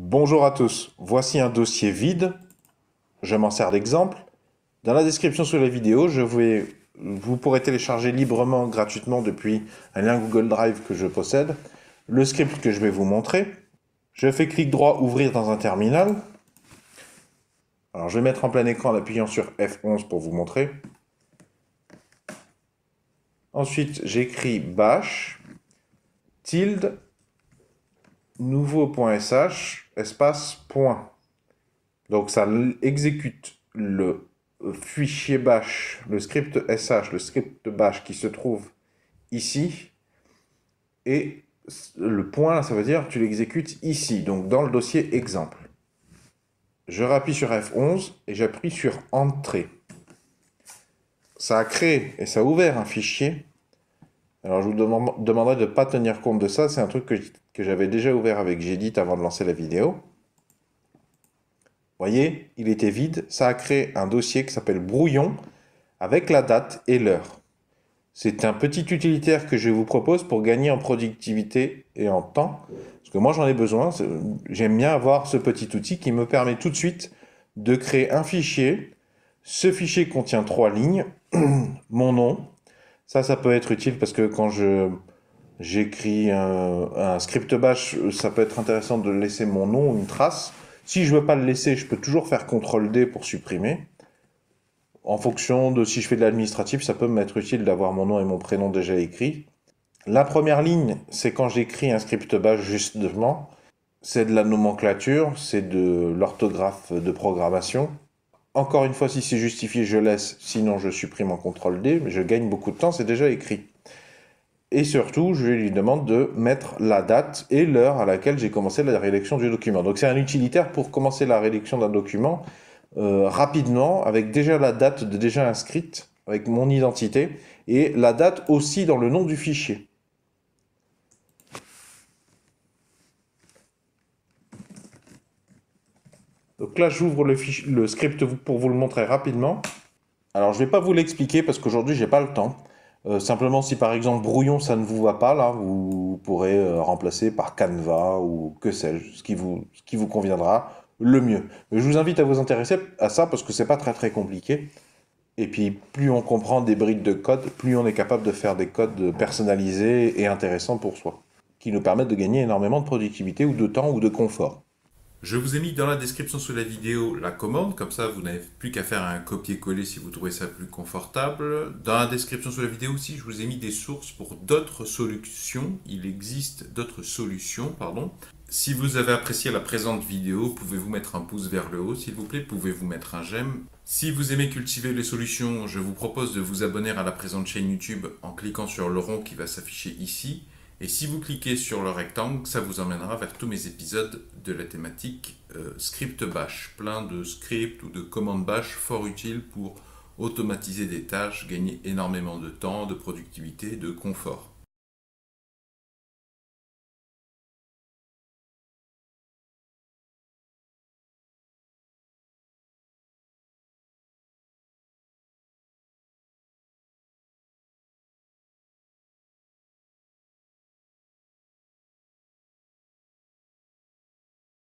Bonjour à tous, voici un dossier vide, je m'en sers d'exemple. Dans la description sous la vidéo, vous pourrez télécharger librement, gratuitement depuis un lien Google Drive que je possède, le script que je vais vous montrer. Je fais clic droit, ouvrir dans un terminal. Alors je vais mettre en plein écran en appuyant sur F11 pour vous montrer. Ensuite, j'écris bash, tilde, nouveau.sh, espace, point. Donc ça exécute le fichier bash, le script sh, le script bash qui se trouve ici. Et le point, ça veut dire que tu l'exécutes ici, donc dans le dossier exemple. Je rappuie sur F11 et j'appuie sur Entrée. Ça a créé et ça a ouvert un fichier. Alors je vous demanderai de ne pas tenir compte de ça, c'est un truc que j'avais déjà ouvert avec Gedit avant de lancer la vidéo. Vous voyez, il était vide, ça a créé un dossier qui s'appelle brouillon avec la date et l'heure. C'est un petit utilitaire que je vous propose pour gagner en productivité et en temps, parce que moi j'en ai besoin, j'aime bien avoir ce petit outil qui me permet tout de suite de créer un fichier. Ce fichier contient 3 lignes, mon nom, ça peut être utile parce que quand j'écris un script bash, ça peut être intéressant de laisser mon nom, une trace. Si je ne veux pas le laisser, je peux toujours faire CTRL-D pour supprimer. En fonction de si je fais de l'administratif, ça peut m'être utile d'avoir mon nom et mon prénom déjà écrits. La première ligne, c'est quand j'écris un script bash justement. C'est de la nomenclature, c'est de l'orthographe de programmation. Encore une fois, si c'est justifié, je laisse, sinon je supprime en CTRL-D, mais je gagne beaucoup de temps, c'est déjà écrit. Et surtout, je lui demande de mettre la date et l'heure à laquelle j'ai commencé la rédaction du document. Donc c'est un utilitaire pour commencer la rédaction d'un document rapidement, avec déjà la date déjà inscrite, avec mon identité, et la date aussi dans le nom du fichier. Donc là, j'ouvre le script pour vous le montrer rapidement. Alors, je ne vais pas vous l'expliquer parce qu'aujourd'hui, je n'ai pas le temps. Simplement, si par exemple brouillon, ça ne vous va pas, là, vous pourrez remplacer par Canva ou que sais-je, ce qui vous conviendra le mieux. Mais je vous invite à vous intéresser à ça parce que c'est pas très compliqué. Et puis, plus on comprend des briques de code, plus on est capable de faire des codes personnalisés et intéressants pour soi, qui nous permettent de gagner énormément de productivité ou de temps ou de confort. Je vous ai mis dans la description sous la vidéo la commande, comme ça vous n'avez plus qu'à faire un copier-coller si vous trouvez ça plus confortable. Dans la description sous la vidéo aussi, je vous ai mis des sources pour d'autres solutions. Il existe d'autres solutions, pardon. Si vous avez apprécié la présente vidéo, pouvez-vous mettre un pouce vers le haut, s'il vous plaît, pouvez-vous mettre un j'aime. Si vous aimez cultiver les solutions, je vous propose de vous abonner à la présente chaîne YouTube en cliquant sur le rond qui va s'afficher ici. Et si vous cliquez sur le rectangle, ça vous emmènera vers tous mes épisodes de la thématique script bash. Plein de scripts ou de commandes bash fort utiles pour automatiser des tâches, gagner énormément de temps, de productivité, de confort.